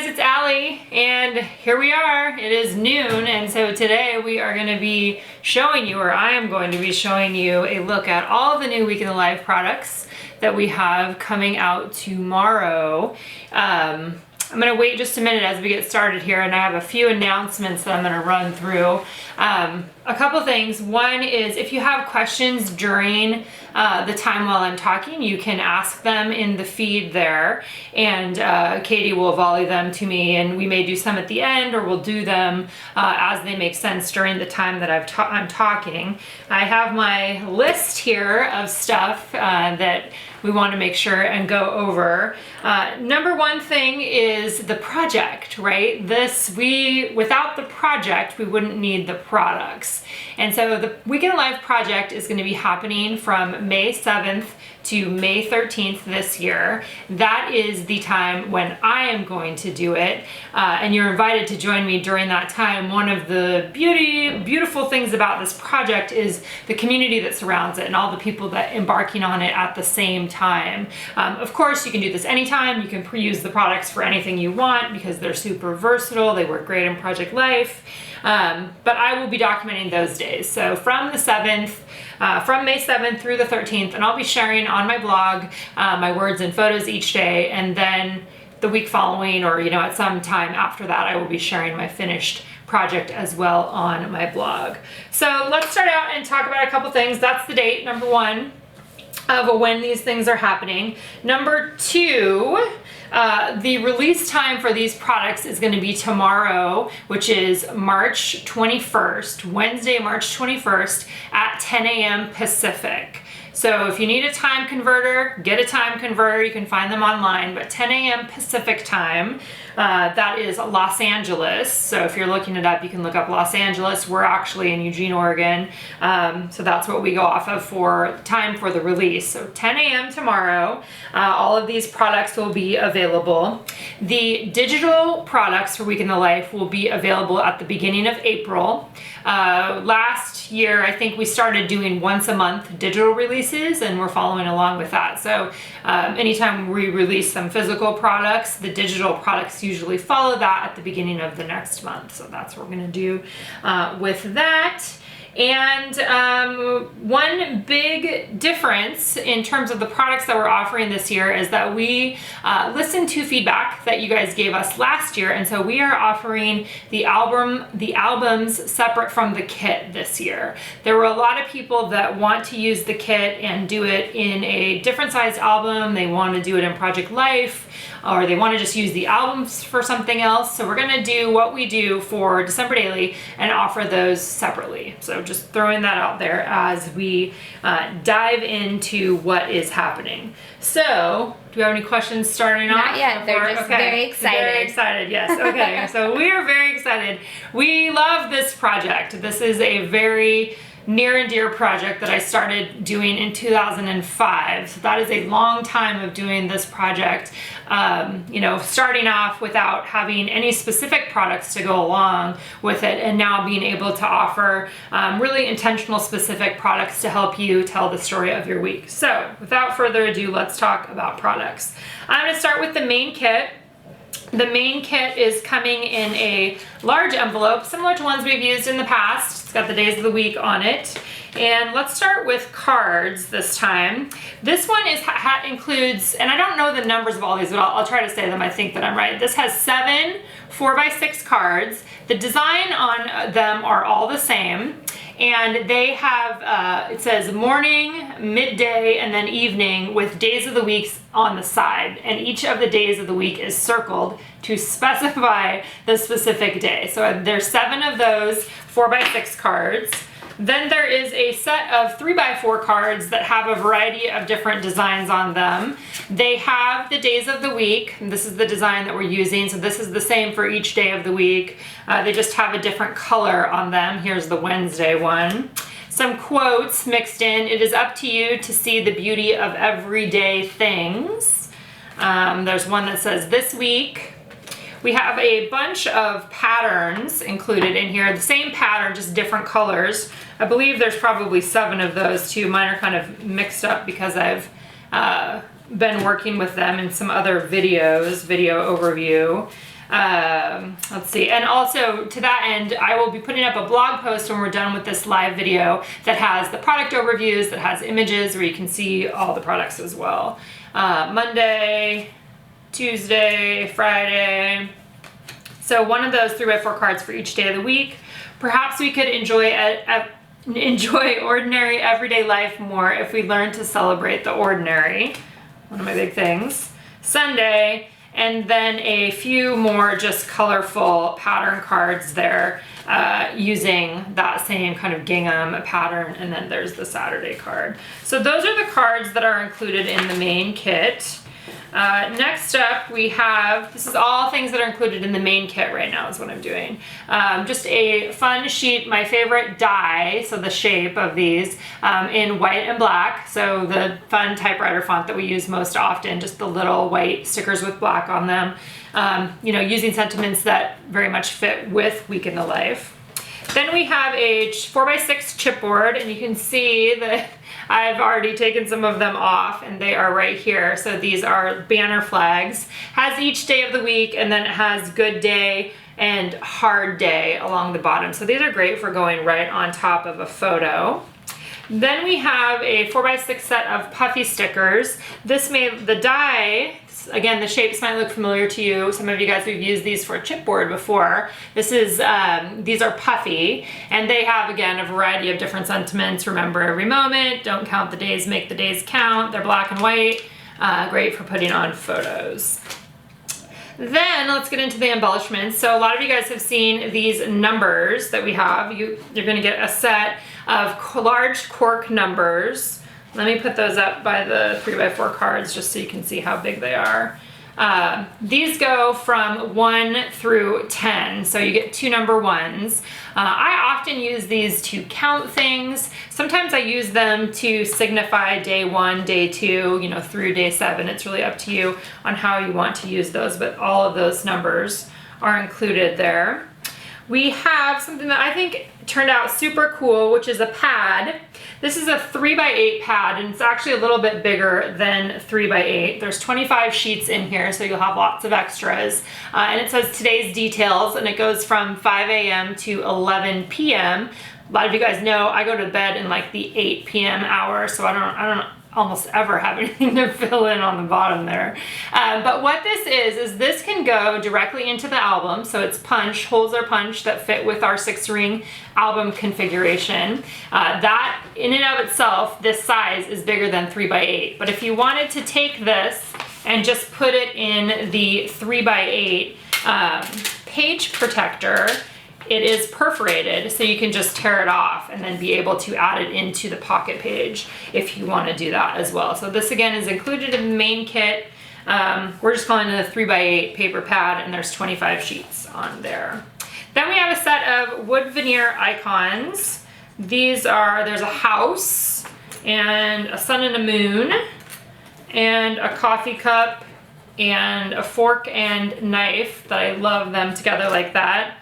guys, it's Allie, and here we are. It is noon, and so today we are going to be showing you, or I am going to be showing you, a look at all of the new Week in the Life products that we have coming out tomorrow. I'm going to wait just a minute as we get started here, and I have a few announcements that I'm going to run through. A couple things. One is if you have questions during the time while I'm talking, you can ask them in the feed there, and Katie will volley them to me, and we may do some at the end, or we'll do them as they make sense during the time that I'm talking. I have my list here of stuff that we want to make sure and go over. Number one thing is the project, right? Without the project, we wouldn't need the products. And so the Week in the Life project is going to be happening from May 7th to May 13th this year. That is the time when I am going to do it, and you're invited to join me during that time. One of the beautiful things about this project is the community that surrounds it and all the people that embarking on it at the same time. Of course, you can do this anytime. You can use the products for anything you want because they're super versatile. They work great in Project Life. But I will be documenting those days. So from the 7th, from May 7th through the 13th, and I'll be sharing on my blog my words and photos each day, and then the week following, or at some time after that, I will be sharing my finished project as well on my blog. So let's start out and talk about a couple things. That's the date, number one, of when these things are happening. Number two, the release time for these products is going to be tomorrow, which is March 21st, Wednesday, March 21st at 10 a.m. Pacific. So if you need a time converter, get a time converter. You can find them online, but 10 a.m. Pacific time, that is Los Angeles. So if you're looking it up, you can look up Los Angeles. We're actually in Eugene, Oregon. So that's what we go off of for time for the release. So 10 a.m. tomorrow, all of these products will be available. The digital products for Week in the Life will be available at the beginning of April. Last year, I think we started doing once a month digital releases, and we're following along with that. So anytime we release some physical products, the digital products usually follow that at the beginning of the next month. So that's what we're going to do with that. And one big difference in terms of the products that we're offering this year is that we listened to feedback that you guys gave us last year, and so we are offering the albums separate from the kit this year. There were a lot of people that want to use the kit and do it in a different sized album. They want to do it in Project Life, or they want to just use the albums for something else. So we're going to do what we do for December Daily and offer those separately. So just throwing that out there as we dive into what is happening. So, do we have any questions starting off? Not yet. They're just very excited. Very excited, yes. Okay, so we are very excited. We love this project. This is a very near and dear project that I started doing in 2005. So that is a long time of doing this project. Starting off without having any specific products to go along with it, and now being able to offer really intentional specific products to help you tell the story of your week. So without further ado, let's talk about products. I'm going to start with the main kit. The main kit is coming in a large envelope, similar to ones we've used in the past. It's got the days of the week on it. And let's start with cards this time. This one includes, and I don't know the numbers of all these, but I'll try to say them. I think that I'm right. This has 7 4x6 cards. The design on them are all the same. And they have, it says morning, midday, and then evening with days of the weeks on the side. And each of the days of the week is circled to specify the specific day. So there's 7 of those 4x6 cards. Then there is a set of 3x4 cards that have a variety of different designs on them. They have the days of the week. This is the design that we're using, so this is the same for each day of the week. They just have a different color on them. Here's the Wednesday one. Some quotes mixed in. It is up to you to see the beauty of everyday things. There's one that says this week. We have a bunch of patterns included in here. The same pattern, just different colors. I believe there's probably 7 of those too. Mine are kind of mixed up because I've been working with them in some other videos, video overview. Let's see. And also to that end, I will be putting up a blog post when we're done with this live video that has the product overviews, that has images where you can see all the products as well. Monday, Tuesday, Friday. So one of those 3x4 cards for each day of the week. Perhaps we could enjoy ordinary everyday life more if we learn to celebrate the ordinary. One of my big things. Sunday, and then a few more just colorful pattern cards there using that same kind of gingham pattern, and then there's the Saturday card. So those are the cards that are included in the main kit. Next up we have, this is all things that are included in the main kit right now is what I'm doing. Just a fun sheet, my favorite die, so the shape of these, in white and black. So the fun typewriter font that we use most often, just the little white stickers with black on them. You know, using sentiments that very much fit with Week in the Life. Then we have a 4x6 chipboard, and you can see that I've already taken some of them off, and they are right here. So these are banner flags. Has each day of the week, and then it has good day and hard day along the bottom. So these are great for going right on top of a photo. Then we have a 4x6 set of puffy stickers. The die, again, the shapes might look familiar to you. Some of you guys have used these for a chipboard before. These are puffy, and they have, again, a variety of different sentiments. Remember every moment, don't count the days, make the days count. They're black and white, great for putting on photos. Then let's get into the embellishments. So a lot of you guys have seen these numbers that we have. You're gonna get a set of large cork numbers. Let me put those up by the 3x4 cards just so you can see how big they are. These go from 1 through 10, so you get 2 number 1s. I often use these to count things. Sometimes I use them to signify day 1, day 2, you know, through day 7. It's really up to you on how you want to use those, but all of those numbers are included there. We have something that I think turned out super cool, which is a pad. This is a 3x8 pad, and it's actually a little bit bigger than 3x8. There's 25 sheets in here, so you'll have lots of extras. And it says today's details, and it goes from 5 a.m. to 11 p.m. A lot of you guys know I go to bed in like the 8 p.m. hour, so I don't almost ever have anything to fill in on the bottom there. But what this is this can go directly into the album. So it's holes are punched that fit with our 6-ring album configuration. That in and of itself, this size is bigger than 3x8. But if you wanted to take this and just put it in the 3x8 page protector, it is perforated, so you can just tear it off and then be able to add it into the pocket page if you want to do that as well. So this again is included in the main kit. We're just calling it a 3x8 paper pad, and there's 25 sheets on there. Then we have a set of wood veneer icons. There's a house and a sun and a moon and a coffee cup and a fork and knife that I love them together like that.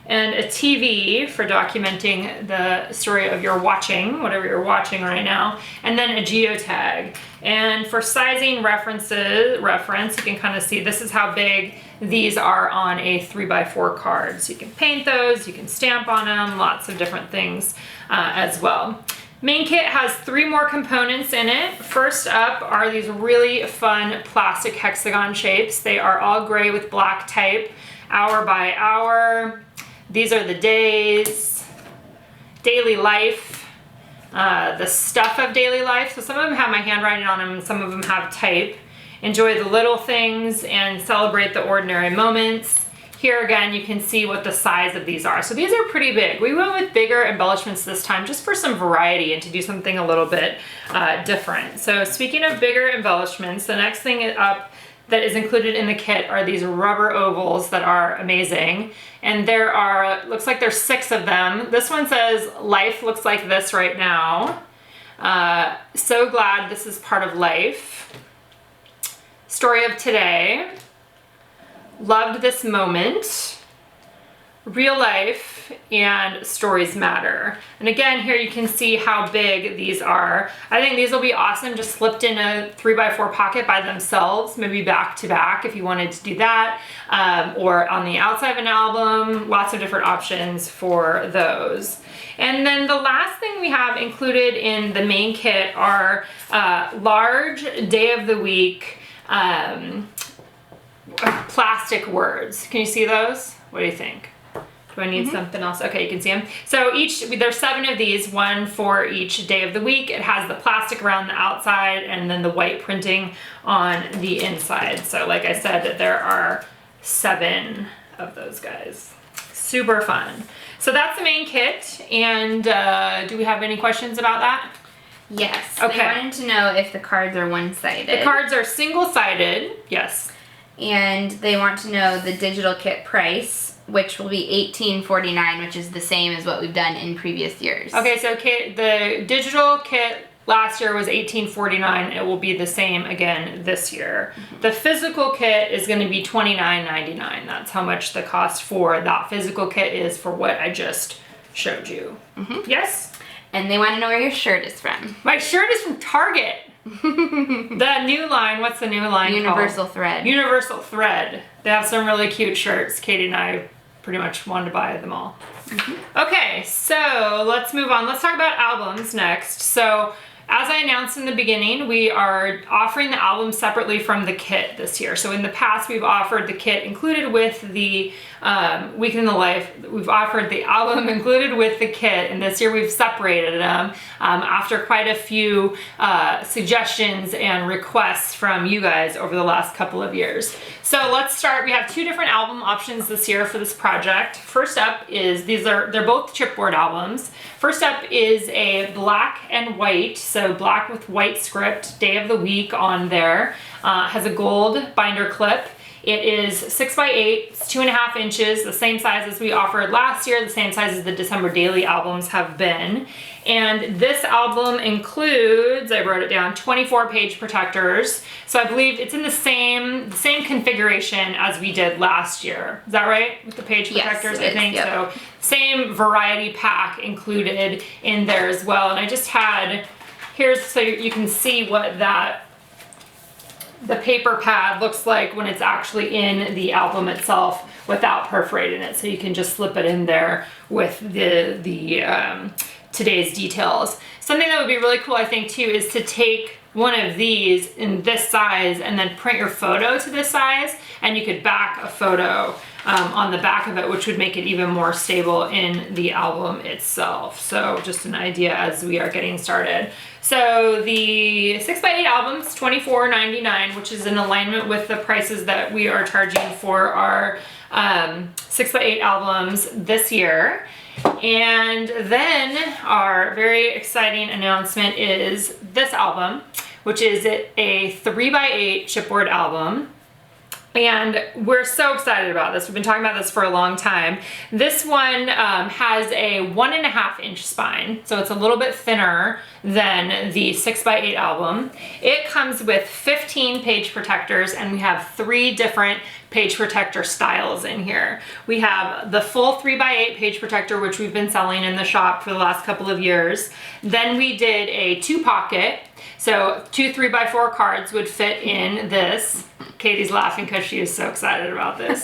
And a TV for documenting the story of your watching, whatever you're watching right now, and then a geotag. And for sizing reference, you can kind of see this is how big these are on a 3x4 card. So you can paint those, you can stamp on them, lots of different things as well. Main kit has 3 more components in it. First up are these really fun plastic hexagon shapes. They are all gray with black type, hour by hour. These are the days, daily life, the stuff of daily life. So some of them have my handwriting on them, and some of them have type. Enjoy the little things and celebrate the ordinary moments. Here again, you can see what the size of these are. So these are pretty big. We went with bigger embellishments this time just for some variety and to do something a little bit different. So speaking of bigger embellishments, the next thing up that is included in the kit are these rubber ovals that are amazing. And there are, looks like there's 6 of them. This one says, life looks like this right now. So glad this is part of life. Story of today. Loved this moment. Real Life, and Stories Matter. And again, here you can see how big these are. I think these will be awesome just slipped in a 3x4 pocket by themselves, maybe back to back if you wanted to do that, or on the outside of an album. Lots of different options for those. And then the last thing we have included in the main kit are large day of the week plastic words. Can you see those? What do you think? Do I need something else? Okay, you can see them. So there's 7 of these, one for each day of the week. It has the plastic around the outside and then the white printing on the inside. So like I said, there are 7 of those guys. Super fun. So that's the main kit. And do we have any questions about that? Yes. Okay. They wanted to know if the cards are one-sided. The cards are single-sided, yes. And they want to know the digital kit price, which will be $18.49, which is the same as what we've done in previous years. Okay, so the digital kit last year was $18.49. It will be the same again this year. The physical kit is going to be $29.99. That's how much the cost for that physical kit is for what I just showed you. Yes? And they want to know where your shirt is from. My shirt is from Target. The new line, what's the new line Universal called? Thread. Universal Thread. They have some really cute shirts. Katie and I pretty much wanted to buy them all. Okay, so let's move on. Let's talk about albums next. So as I announced in the beginning, we are offering the album separately from the kit this year. So in the past, we've offered the kit included with the Weekend in the Life. We've offered the album included with the kit, and this year we've separated them after quite a few suggestions and requests from you guys over the last couple of years. So let's start. We have 2 different album options this year for this project. First up is, they're both chipboard albums. First up is a black and white, so black with white script, day of the week on there. Has a gold binder clip. It is 6x8, it's 2.5 inches, the same size as we offered last year, the same size as the December Daily albums have been. And this album includes, I wrote it down, 24 page protectors. So I believe it's in the same configuration as we did last year. Is that right? With the page protectors, yes, I think. Yep. So same variety pack included in there as well. And I just had, here's so you can see what the paper pad looks like when it's actually in the album itself without perforating it. So you can just slip it in there with the today's details. Something that would be really cool, I think, too, is to take one of these in this size and then print your photo to this size, and you could back a photo on the back of it, which would make it even more stable in the album itself. So just an idea as we are getting started. So the 6x8 album's $24.99, which is in alignment with the prices that we are charging for our 6x8 albums this year. And then our very exciting announcement is this album, which is a 3x8 chipboard album. And we're so excited about this. We've been talking about this for a long time. This one has a 1.5 inch spine, so it's a little bit thinner than the 6x8 album. It comes with 15 page protectors, and we have 3 different page protector styles in here. We have the full 3x8 page protector, which we've been selling in the shop for the last couple of years. Then we did a 2 pocket. So 2 3x4 cards would fit in this. Katie's laughing because she is so excited about this.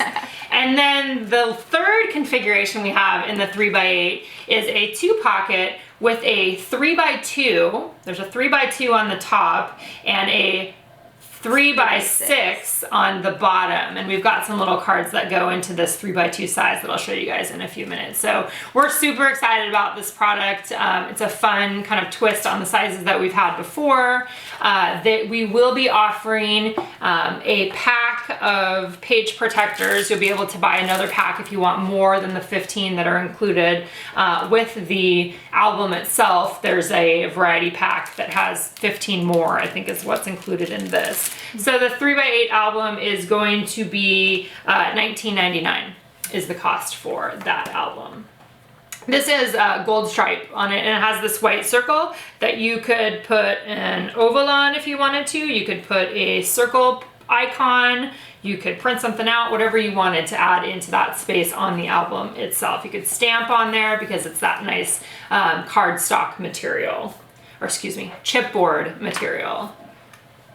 And then the third configuration we have in the 3x8 is a 2 pocket with a 3x2. There's a 3x2 on the top and a 3x6 on the bottom, and we've got some little cards that go into this 3x2 size that I'll show you guys in a few minutes. So we're super excited about this product. It's a fun kind of twist on the sizes that we've had before. That we will be offering a pack of page protectors. You'll be able to buy another pack if you want more than the 15 that are included with the album itself. There's a variety pack that has 15 more, I think is what's included in this. So the 3x8 album is going to be $19.99 is the cost for that album. This is gold stripe on it, and it has this white circle that you could put an oval on if you wanted to. You could put a circle icon. You could print something out, whatever you wanted to add into that space on the album itself. You could stamp on there because it's that nice cardstock material, or excuse me, chipboard material.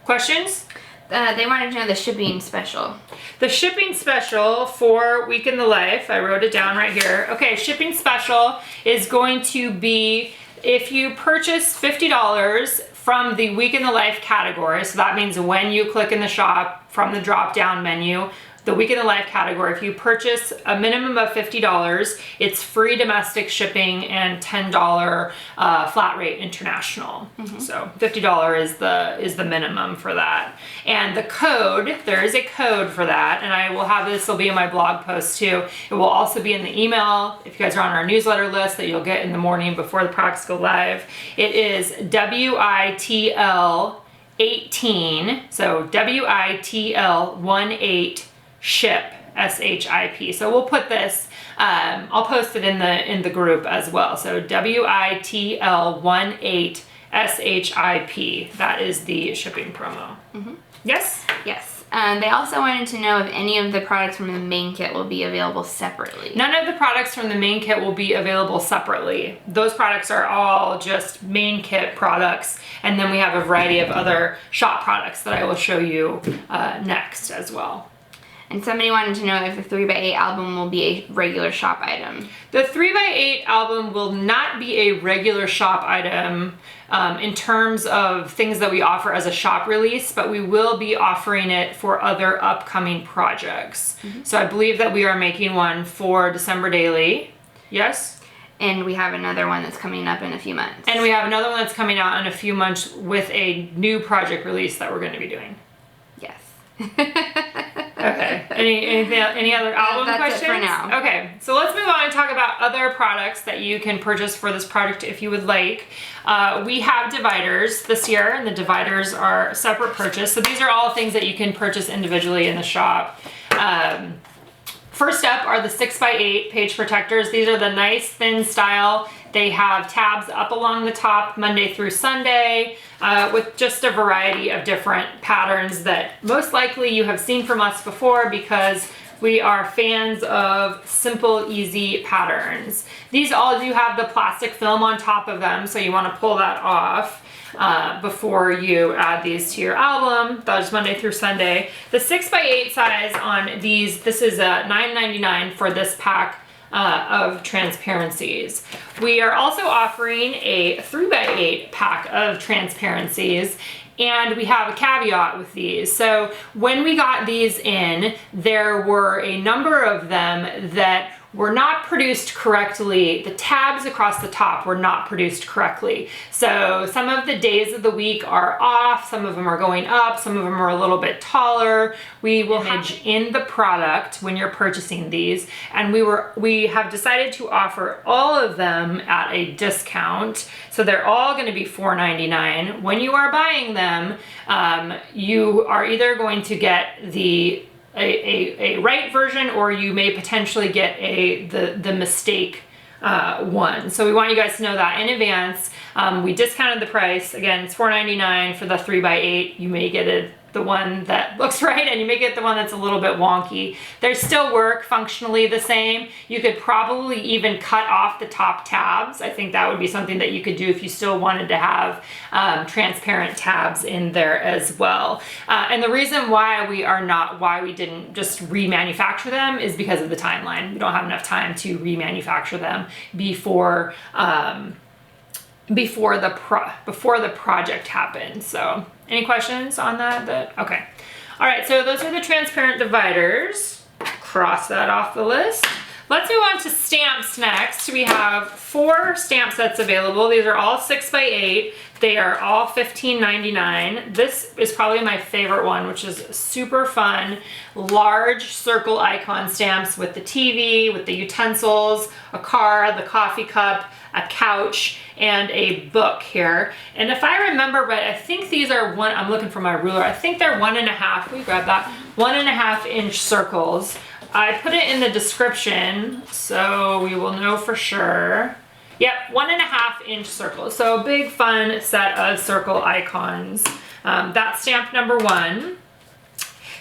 Questions? They wanted to know the shipping special. The shipping special for Week in the Life, I wrote it down right here. Okay, shipping special is going to be if you purchase $50 from the Week in the Life category, so that means when you click in the shop from the drop down menu, the Week in the Life category, if you purchase a minimum of $50, it's free domestic shipping and $10 flat rate international. So $50 is the minimum for that. And the code, there is a code for that, and I will have this will be in my blog post too. It will also be in the email if you guys are on our newsletter list that you'll get in the morning before the products go live. It is WITL 18, so WITL 18 ship, SHIP. So we'll put this, I'll post it in the group as well. So WITL 18 SHIP. That is the shipping promo. Yes? Yes. They also wanted to know if any of the products from the main kit will be available separately. None of the products from the main kit will be available separately. Those products are all just main kit products, and then we have a variety of other shop products that I will show you next as well. And somebody wanted to know if the 3x8 album will be a regular shop item. The 3x8 album will not be a regular shop item in terms of things that we offer as a shop release, but we will be offering it for other upcoming projects. So I believe that we are making one for December Daily. Yes? And we have another one that's coming up in a few months. And we have another one that's coming out in a few months with a new project release that we're going to be doing. Yes. Okay. Any other album That's questions? it for now. Okay. So let's move on and talk about other products that you can purchase for this project if you would like. We have dividers this year, and the dividers are separate purchase. So these are all things that you can purchase individually in the shop. First up are the 6x8 page protectors. These are the nice thin style. They have tabs up along the top Monday through Sunday with just a variety of different patterns that most likely you have seen from us before because we are fans of simple, easy patterns. These all do have the plastic film on top of them, so you want to pull that off before you add these to your album. That's Monday through Sunday. The 6x8 size on these, this is $9.99 for this pack of transparencies. We are also offering a 3x8 pack of transparencies, and we have a caveat with these. So when we got these in, there were a number of them that were not produced correctly. The tabs across the top were not produced correctly. So some of the days of the week are off, some of them are going up, some of them are a little bit taller. We will image in the product when you're purchasing these, and we have decided to offer all of them at a discount. So they're all going to be $4.99. When you are buying them, you are either going to get a right version, or you may potentially get the mistake one. So we want you guys to know that in advance. We discounted the price. Again, it's $4.99 for the 3x8. You may get the one that looks right, and you may get the one that's a little bit wonky. They still work functionally the same. You could probably even cut off the top tabs. I think that would be something that you could do if you still wanted to have transparent tabs in there as well. And the reason why we didn't just remanufacture them is because of the timeline. We don't have enough time to remanufacture them before the project happens. So any questions on that? Okay. All right, so those are the transparent dividers. Cross that off the list. Let's move on to stamps next. We have 4 stamp sets available. These are all 6x8. They are all $15.99. This is probably my favorite one, which is super fun. Large circle icon stamps with the TV, with the utensils, a car, the coffee cup, a couch, and a book here. And if I remember right, I think these are I'm looking for my ruler. I think they're 1.5, will you grab that? 1.5 inch circles. I put it in the description so we will know for sure. Yep, 1.5 inch circles. So a big fun set of circle icons. That's stamp number 1.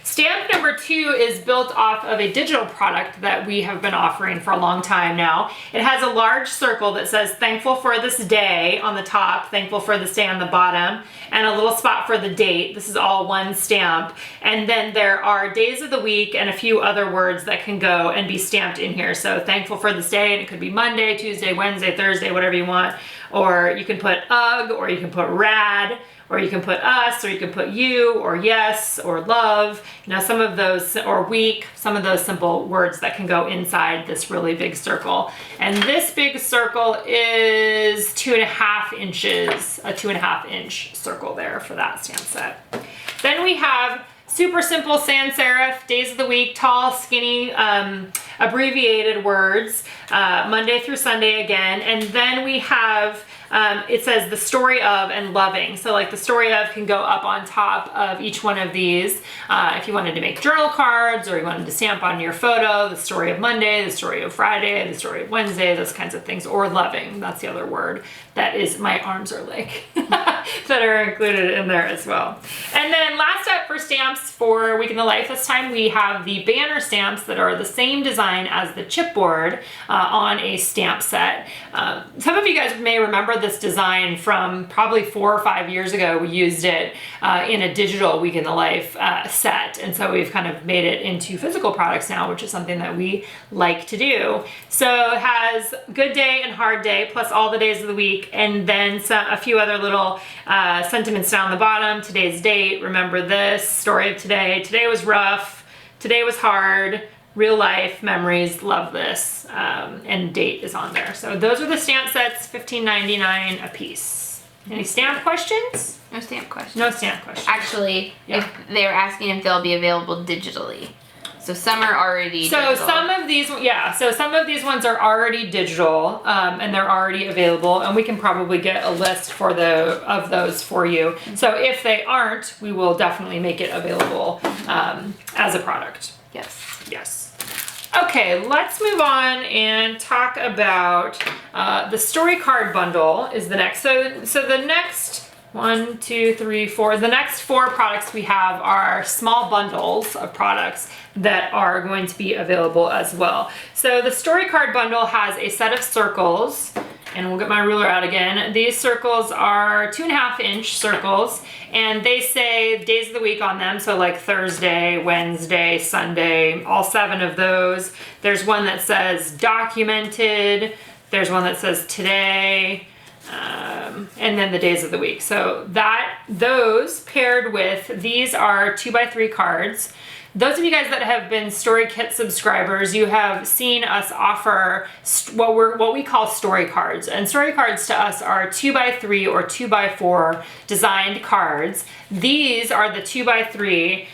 Stamp number 2 is built off of a digital product that we have been offering for a long time now. It has a large circle that says thankful for this day on the top, thankful for this day on the bottom, and a little spot for the date. This is all one stamp. And then there are days of the week and a few other words that can go and be stamped in here. So thankful for this day, and it could be Monday, Tuesday, Wednesday, Thursday, whatever you want. Or you can put UGG, or you can put rad, or you can put us, or you can put you, or yes, or love. You know, some of those, or week, some of those simple words that can go inside this really big circle. And this big circle is 2.5 inches, a 2.5 inch circle there for that stamp set. Then we have super simple sans serif, days of the week, tall, skinny, abbreviated words, Monday through Sunday again. And then we have, it says the story of and loving. So like the story of can go up on top of each one of these. If you wanted to make journal cards, or you wanted to stamp on your photo, the story of Monday, the story of Friday, the story of Wednesday, those kinds of things. Or loving, that's the other word. That is, my arms are like, that are included in there as well. And then last up for stamps for Week in the Life, this time we have the banner stamps that are the same design as the chipboard on a stamp set. Some of you guys may remember this design from probably 4 or 5 years ago. We used it in a digital Week in the Life set, and so we've kind of made it into physical products now, which is something that we like to do. So it has good day and hard day, plus all the days of the week, and then a few other little sentiments down the bottom. Today's date, remember this, story of today, today was rough, today was hard, real life memories, love this, and date is on there. So those are the stamp sets, $15.99 a piece. Any stamp questions? No stamp questions. No stamp questions. Actually, Yeah. if they were asking if they'll be available digitally. So some are already So digital. some of these, so some of these ones are already digital, and they're already available, and we can probably get a list of those for you. So if they aren't, we will definitely make it available as a product. Yes. Yes. Okay, let's move on and talk about the story card bundle is the next. So the next 1, 2, 3, 4. The next 4 products we have are small bundles of products that are going to be available as well. So the story card bundle has a set of circles, and we'll get my ruler out again. These circles are 2.5 inch circles, and they say days of the week on them. So like Thursday, Wednesday, Sunday, all 7 of those. There's one that says documented. There's one that says today. And then the days of the week. So those paired with, these are 2x3 cards. Those of you guys that have been Story Kit subscribers, you have seen us offer what we call story cards. And story cards to us are 2x3 or 2x4 designed cards. These are the 2x3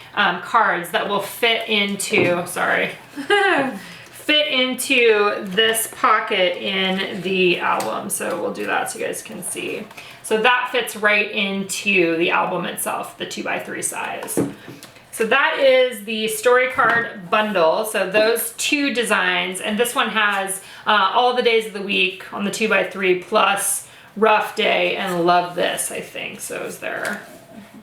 cards that will fit into, fit into this pocket in the album. So we'll do that so you guys can see. So that fits right into the album itself, the 2x3 size. So that is the story card bundle. So those 2 designs, and this one has all the days of the week on the 2x3 plus rough day and love this, I think. So is there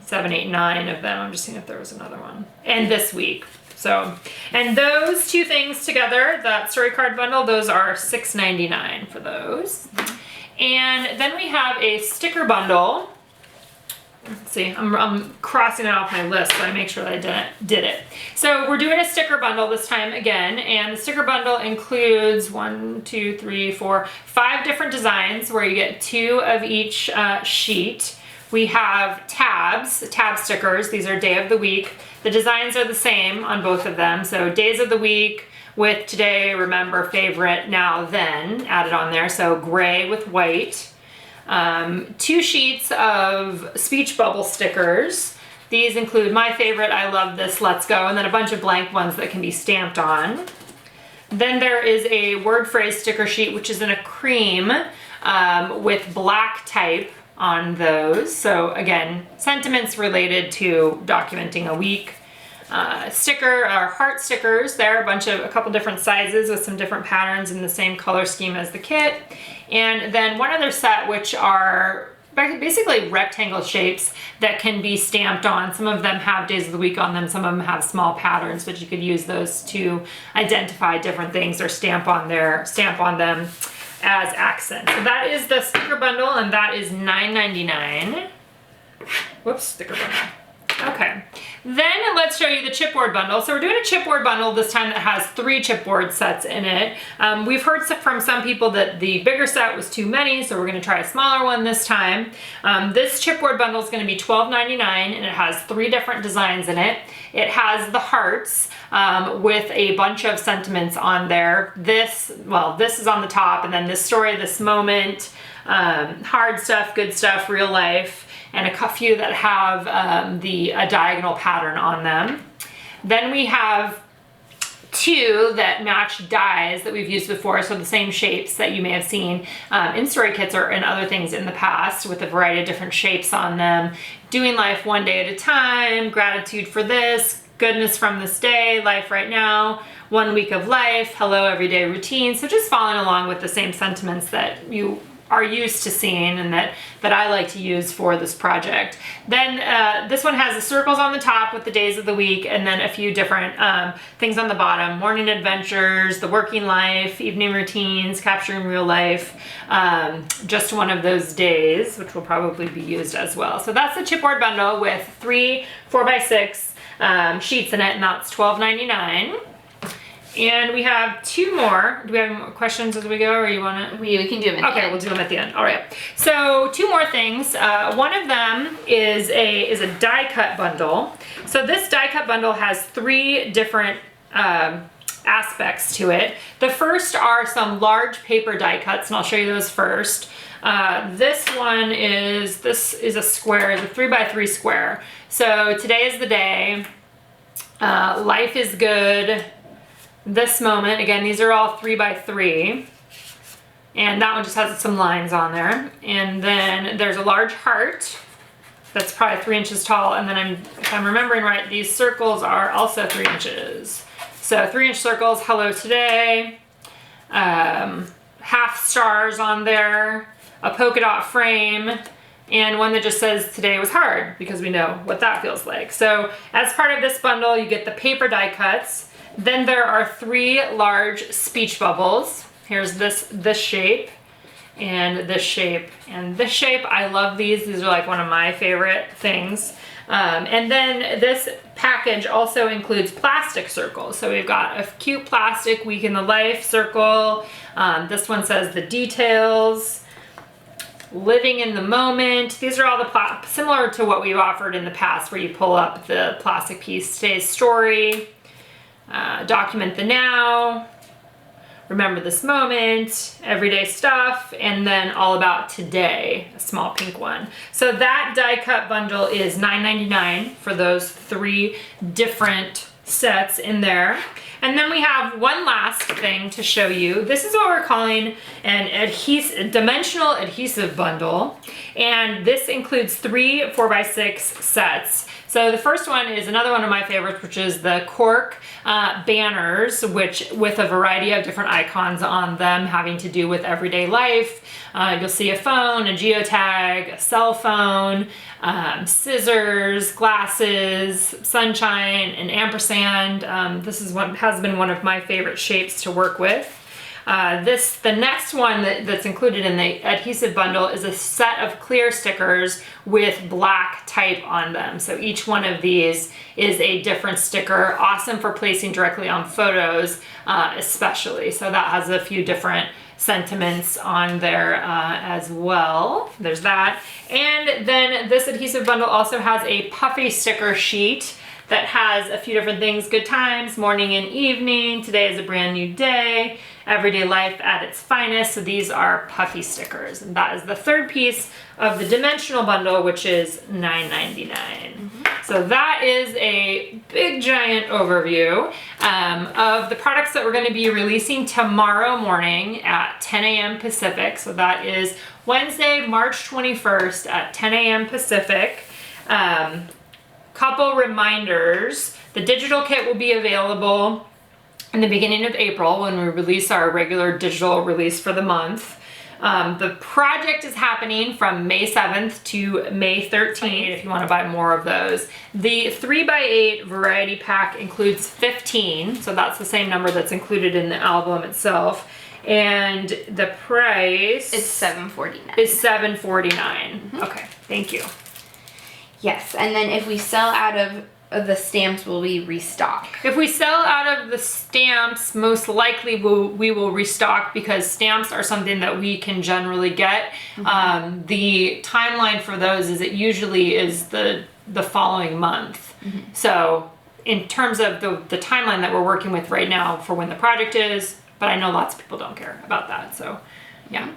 7, 8, 9 of them? I'm just seeing if there was another one. And this week. So, and those 2 things together, that story card bundle, those are $6.99 for those. And then we have a sticker bundle. Let's see, I'm crossing it off my list so I make sure that I did it. So we're doing a sticker bundle this time again, and the sticker bundle includes 5 different designs where you get 2 of each sheet. We have tab stickers. These are day of the week. The designs are the same on both of them. So days of the week with today, remember, favorite, now, then added on there. So gray with white. 2 sheets of speech bubble stickers. These include my favorite, I love this, let's go, and then a bunch of blank ones that can be stamped on. Then there is a word phrase sticker sheet, which is in a cream with black type on those. So again, sentiments related to documenting a week. Sticker or heart stickers. There are a couple different sizes with some different patterns in the same color scheme as the kit. And then one other set, which are basically rectangle shapes that can be stamped on. Some of them have days of the week on them, some of them have small patterns, but you could use those to identify different things or stamp on them as accents. So that is the sticker bundle, and that is $9.99. Whoops, sticker bundle. Okay, then let's show you the chipboard bundle. So we're doing a chipboard bundle this time that has 3 chipboard sets in it. We've heard from some people that the bigger set was too many, so we're gonna try a smaller one this time. This chipboard bundle is gonna be $12.99, and it has 3 different designs in it. It has the hearts with a bunch of sentiments on there. This is on the top, and then this story, this moment, hard stuff, good stuff, real life, and a few that have a diagonal pattern on them. Then we have 2 that match dies that we've used before, so the same shapes that you may have seen in story kits or in other things in the past, with a variety of different shapes on them. Doing life one day at a time, gratitude for this, goodness from this day, life right now, 1 week of life, hello everyday routine. So just following along with the same sentiments that you are used to seeing and that I like to use for this project. Then this one has the circles on the top with the days of the week, and then a few different things on the bottom: morning adventures, the working life, evening routines, capturing real life, just one of those days, which will probably be used as well. So that's the chipboard bundle with 3 4x6 sheets in it, and that's $12.99. And we have 2 more. Do we have more questions as we go, or you want to? We can do them at the Okay, end. we'll do them at the end. All right. So 2 more things. One of them is a die cut bundle. So this die cut bundle has 3 different aspects to it. The first are some large paper die cuts, and I'll show you those first. This is a square, it's a 3x3 square. So today is the day. Life is good. This moment, again, these are all 3x3, and that one just has some lines on there. And then there's a large heart that's probably 3 inches tall, and then if I'm remembering right, these circles are also 3 inches. So 3-inch circles, hello today, half stars on there, a polka dot frame, and one that just says today was hard, because we know what that feels like. So as part of this bundle, you get the paper die cuts. Then there are 3 large speech bubbles. Here's this shape, and this shape, and this shape. I love these. These are like one of my favorite things. And then this package also includes plastic circles. So we've got a cute plastic week in the life circle. This one says the details, living in the moment. These are all the similar to what we've offered in the past, where you pull up the plastic piece. Today's story. Document the now, remember this moment, everyday stuff, and then all about today, a small pink one. So that die cut bundle is $9.99 for those 3 different sets in there. And then we have one last thing to show you. This is what we're calling a dimensional adhesive bundle, and this includes 3 4x6 sets. So the first one is another one of my favorites, which is the cork banners, with a variety of different icons on them having to do with everyday life. You'll see a phone, a geotag, a cell phone, scissors, glasses, sunshine, an ampersand. This is what has been one of my favorite shapes to work with. The next one that's included in the adhesive bundle is a set of clear stickers with black type on them. So each one of these is a different sticker, awesome for placing directly on photos, especially. So that has a few different sentiments on there as well. There's that. And then this adhesive bundle also has a puffy sticker sheet that has a few different things: good times, morning and evening, today is a brand new day, everyday life at its finest. So these are puffy stickers, and that is the 3rd piece of the dimensional bundle, which is $9.99. So that is a big giant overview of the products that we're going to be releasing tomorrow morning at 10 a.m. Pacific. So that is Wednesday, March 21st at 10 a.m. Pacific. Couple reminders: the digital kit will be available in the beginning of April when we release our regular digital release for the month. The project is happening from May 7th to May 13th if you want to buy more of those. The 3x8 variety pack includes 15, so that's the same number that's included in the album itself. And the price It's $7.49. is $7.49. Okay, thank you. Yes, and then if we sell out of the stamps, will we restock? If we sell out of the stamps, most likely we will restock, because stamps are something that we can generally get. The timeline for those is it usually is the following month. So in terms of the timeline that we're working with right now for when the project is, but I know lots of people don't care about that, so yeah.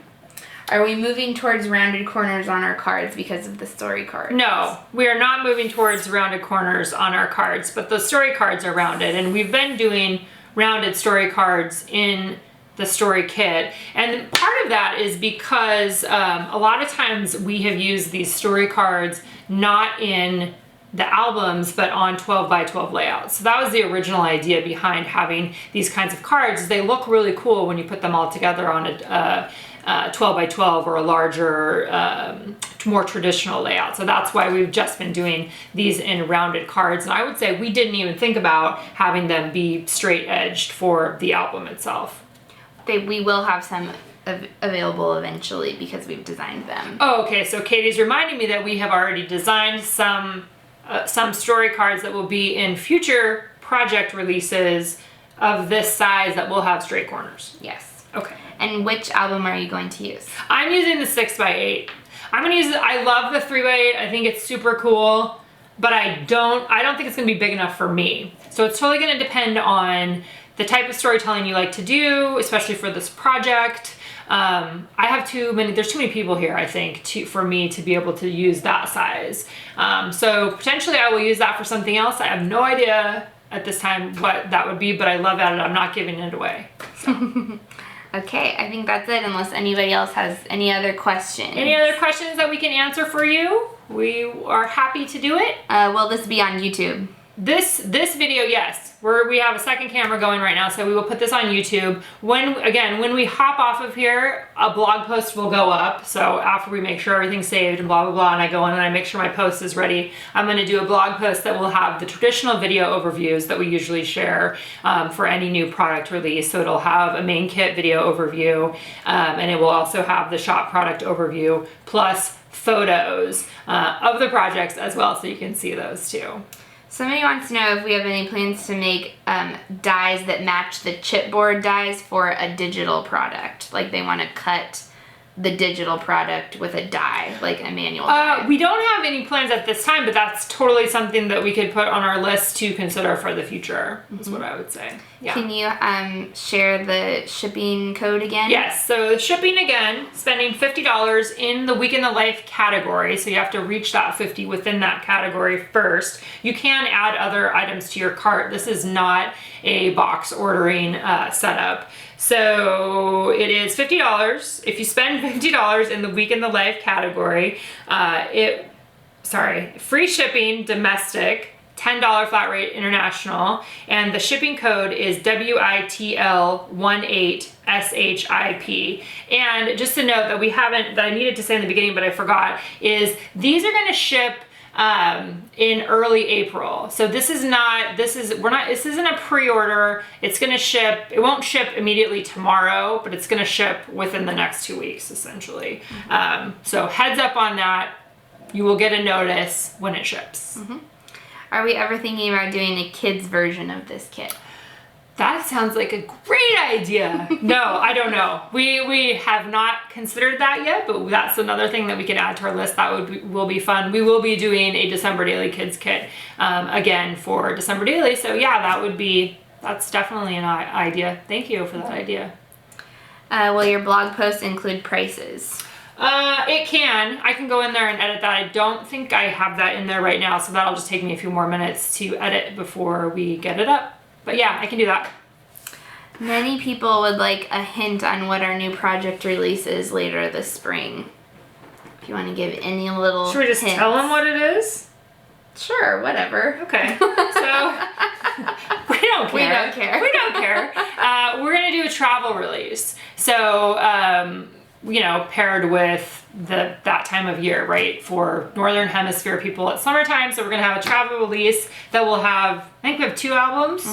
Are we moving towards rounded corners on our cards because of the story cards? No, we are not moving towards rounded corners on our cards, but the story cards are rounded, and we've been doing rounded story cards in the story kit. And part of that is because a lot of times we have used these story cards not in the albums, but on 12 by 12 layouts. So that was the original idea behind having these kinds of cards. They look really cool when you put them all together on a 12 by 12 or a larger, more traditional layout. So that's why we've just been doing these in rounded cards. And I would say we didn't even think about having them be straight edged for the album itself. We will have some available eventually because we've designed them. Oh, okay. So Katie's reminding me that we have already designed some story cards that will be in future project releases of this size that will have straight corners. Yes. Okay. And which album are you going to use? I'm using the 6x8. I'm gonna use it. I love the 3x8. I think it's super cool, but I don't think it's gonna be big enough for me. So it's totally gonna depend on the type of storytelling you like to do, especially for this project. I have there's too many people here, I think, for me to be able to use that size. So potentially I will use that for something else. I have no idea at this time what that would be, but I love that and I'm not giving it away. So. Okay, I think that's it, unless anybody else has any other questions. Any other questions that we can answer for you? We are happy to do it. Will this be on YouTube? This video, yes. We have a second camera going right now, so we will put this on YouTube. When we hop off of here, a blog post will go up. So after we make sure everything's saved and blah, blah, blah, and I go in and I make sure my post is ready, I'm gonna do a blog post that will have the traditional video overviews that we usually share for any new product release. So it'll have a main kit video overview, and it will also have the shop product overview, plus photos of the projects as well, so you can see those too. Somebody wants to know if we have any plans to make dies that match the chipboard dies for a digital product. Like they want to cut the digital product with a die, like a manual die. We don't have any plans at this time, but that's totally something that we could put on our list to consider for the future, is what I would say. Yeah. Can you share the shipping code again? Yes, so the shipping again, spending $50 in the Week in the Life category, so you have to reach that 50 within that category first. You can add other items to your cart. This is not a box ordering setup. So it is $50. If you spend $50 in the Week in the Life category, free shipping domestic, $10 flat rate international, and the shipping code is WITL18SHIP. And just to note that I needed to say in the beginning, but I forgot, is these are going to ship in early April. So this isn't a pre-order. It's going to ship. It won't ship immediately tomorrow, but it's going to ship within the next 2 weeks, essentially. So heads up on that. You will get a notice when it ships. Are we ever thinking about doing a kids version of this kit? That sounds like a great idea. No, I don't know. We have not considered that yet, but that's another thing that we can add to our list. That will be fun. We will be doing a December Daily Kids kit again for December Daily. So yeah, that's definitely an idea. Thank you for that idea. Will your blog post include prices? It can. I can go in there and edit that. I don't think I have that in there right now, so that'll just take me a few more minutes to edit before we get it up. But yeah, I can do that. Many people would like a hint on what our new project release is later this spring. If you want to give any little Should we just hints. tell them what it is? Sure, whatever. Okay. So we don't care. We don't care. We're gonna do a travel release. So you know, paired with that time of year, right? For Northern Hemisphere people, it's summertime, so we're gonna have a travel release that will have, I think we have 2 albums,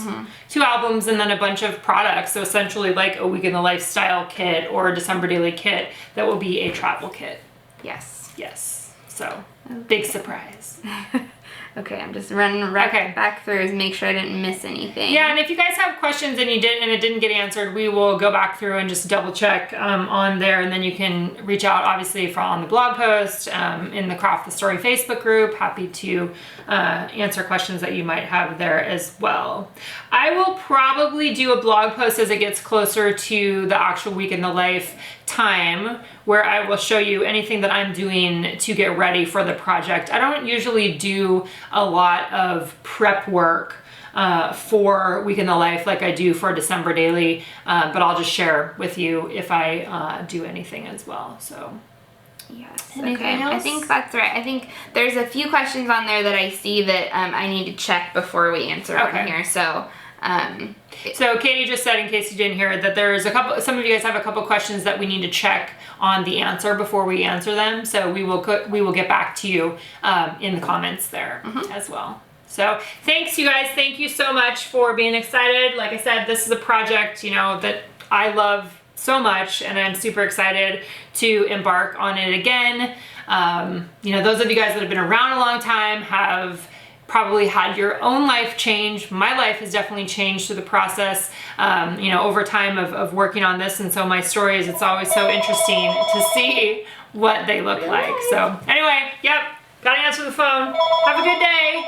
2 albums, and then a bunch of products. So essentially like a Week in the Lifestyle kit or a December Daily kit that will be a travel kit. Yes. Yes. So big surprise. Okay, I'm just running back through to make sure I didn't miss anything. Yeah, and if you guys have questions and it didn't get answered, we will go back through and just double check on there, and then you can reach out obviously on the blog post, in the Craft the Story Facebook group. Happy to answer questions that you might have there as well. I will probably do a blog post as it gets closer to the actual Week in the Life time, where I will show you anything that I'm doing to get ready for the project. I don't usually do a lot of prep work for Week in the Life like I do for December Daily, but I'll just share with you if I do anything as well. So yes. Anything Okay. else? I think that's right. I think there's a few questions on there that I see that I need to check before we answer on here. So Katie just said, in case you didn't hear it, that there's some of you guys have a couple questions that we need to check on the answer before we answer them. So we will get back to you in the comments there as well. So thanks, you guys. Thank you so much for being excited. Like I said, this is a project, you know, that I love so much, and I'm super excited to embark on it again. You know, those of you guys that have been around a long time have probably had your own life change. My life has definitely changed through the process, you know, over time of working on this. And so my stories, it's always so interesting to see what they look like. So anyway, yep, gotta answer the phone. Have a good day.